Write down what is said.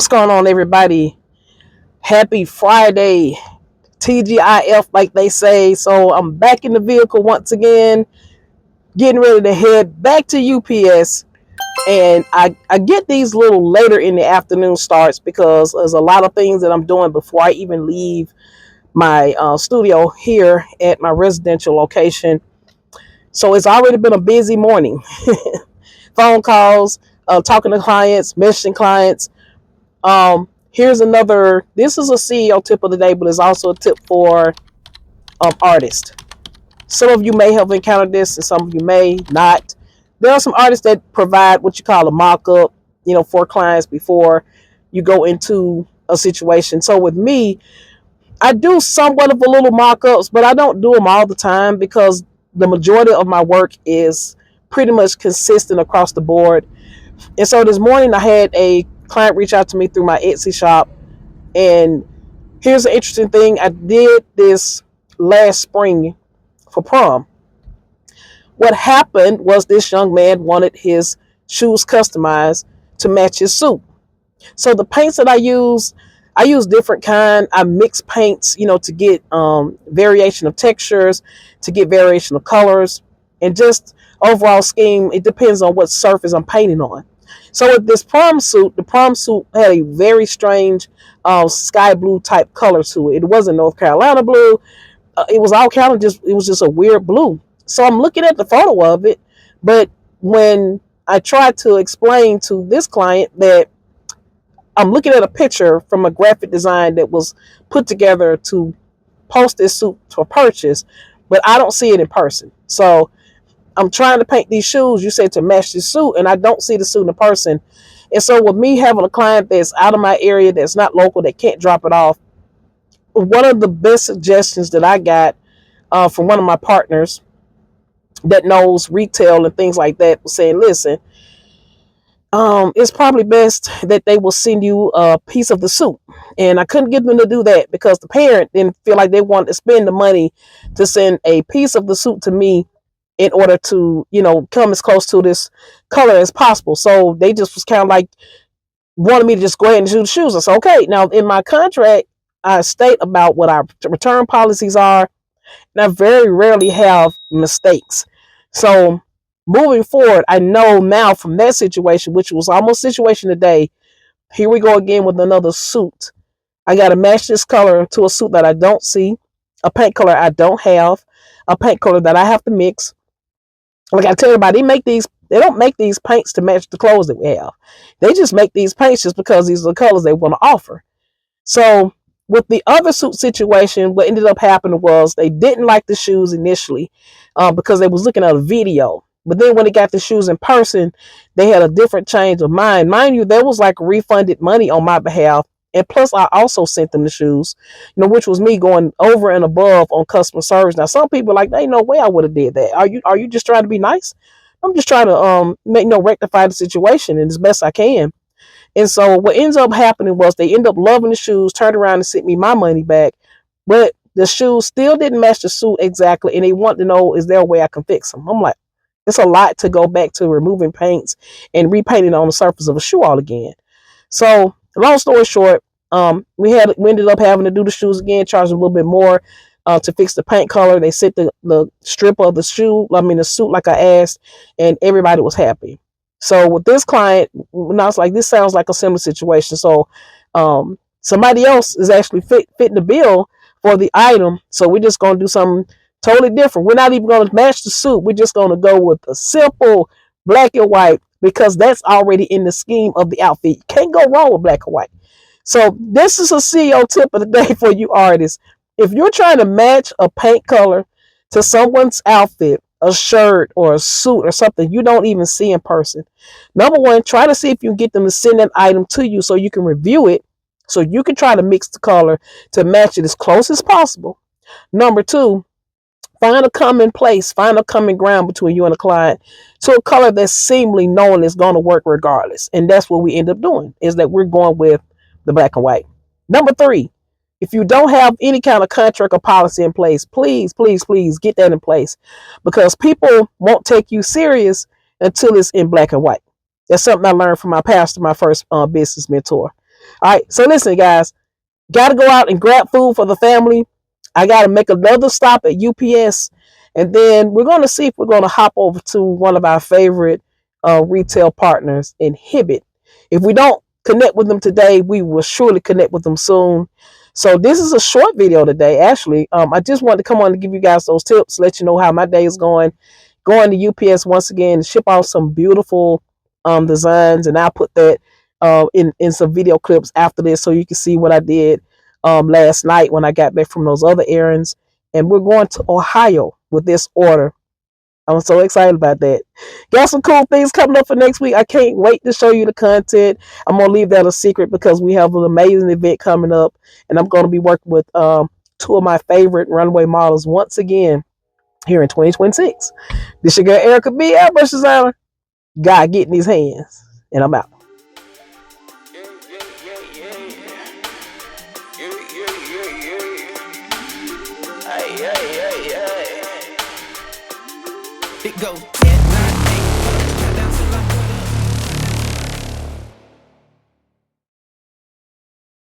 What's going on, everybody? Happy Friday, TGIF, like they say. So I'm back in the vehicle once again, getting ready to head back to UPS. And I get these little later in the afternoon starts because there's a lot of things that I'm doing before I even leave my studio here at my residential location. So it's already been a busy morning. Phone calls, talking to clients, messaging clients. Here's another. This is a CEO tip of the day, but it's also a tip for artists. Some of you may have encountered this, and some of you may not. There are some artists that provide what you call a mock-up, for clients before you go into a situation. So with me, I do somewhat of a little mock-ups, but I don't do them all the time because the majority of my work is pretty much consistent across the board. And so this morning I had a client reach out to me through my Etsy shop. And here's an interesting thing. I did this last spring for prom. What happened was this young man wanted his shoes customized to match his suit. So the paints that I use different kind. I mix paints, to get variation of textures, to get variation of colors, and just overall scheme. It depends on what surface I'm painting on. So with this prom suit, the prom suit had a very strange sky blue type color to it. It wasn't North Carolina blue. It was all kind of it was just a weird blue. So I'm looking at the photo of it, but when I tried to explain to this client that I'm looking at a picture from a graphic design that was put together to post this suit for purchase, but I don't see it in person. So I'm trying to paint these shoes, you said, to match this suit, and I don't see the suit in person. And so with me having a client that's out of my area, that's not local, that can't drop it off, one of the best suggestions that I got from one of my partners that knows retail and things like that was saying, listen, it's probably best that they will send you a piece of the suit. And I couldn't get them to do that because the parent didn't feel like they wanted to spend the money to send a piece of the suit to me in order to, come as close to this color as possible. So they just was kind of like wanted me to just go ahead and do the shoes. I said, okay. Now in my contract, I state about what our return policies are, and I very rarely have mistakes. So moving forward, I know now from that situation, which was almost situation today, here we go again with another suit. I got to match this color to a suit that I don't see, a paint color I don't have, a paint color that I have to mix. Like I tell everybody, they don't make these paints to match the clothes that we have. They just make these paints just because these are the colors they want to offer. So with the other suit situation, what ended up happening was they didn't like the shoes initially because they was looking at a video. But then when they got the shoes in person, they had a different change of mind. Mind you, there was like refunded money on my behalf. And plus, I also sent them the shoes, which was me going over and above on customer service. Now, some people are like, there ain't no way I would have did that. Are you just trying to be nice? I'm just trying to rectify the situation and as best I can. And so what ends up happening was they end up loving the shoes, turned around and sent me my money back. But the shoes still didn't match the suit exactly. And they want to know, is there a way I can fix them? I'm like, it's a lot to go back to removing paints and repainting on the surface of a shoe all again. So long story short, we ended up having to do the shoes again, charge them a little bit more to fix the paint color. They sent the strip of the the suit like I asked, and everybody was happy. So with this client, when I was like, this sounds like a similar situation. So somebody else is actually fitting the bill for the item. So we're just going to do something totally different. We're not even going to match the suit. We're just going to go with a simple black and white because that's already in the scheme of the outfit. You can't go wrong with black and white. So this is a CEO tip of the day for you artists. If you're trying to match a paint color to someone's outfit, a shirt or a suit or something you don't even see in person, number one, try to see if you can get them to send that item to you so you can review it, so you can try to mix the color to match it as close as possible. Number two, find a common place, find a common ground between you and the client to a color that's seemingly known is going to work regardless. And that's what we end up doing, is that we're going with the black and white. Number three, if you don't have any kind of contract or policy in place, please, please, please get that in place, because people won't take you serious until it's in black and white. That's something I learned from my pastor, my first business mentor. All right, so listen, guys, gotta go out and grab food for the family. I gotta make another stop at UPS, and then we're gonna see if we're gonna hop over to one of our favorite retail partners in Hibbett. If we don't connect with them today, we will surely connect with them soon. So this is a short video today. Actually, I just wanted to come on to give you guys those tips, let you know how my day is going to UPS once again and ship out some beautiful designs, and I'll put that in some video clips after this so you can see what I did last night when I got back from those other errands. And we're going to Ohio with this order. I'm so excited about that. Got some cool things coming up for next week. I can't wait to show you the content. I'm going to leave that a secret because we have an amazing event coming up, and I'm going to be working with two of my favorite runway models once again here in 2026. This your girl Erica B, Airbrush designer. God getting these hands, and I'm out. It goes.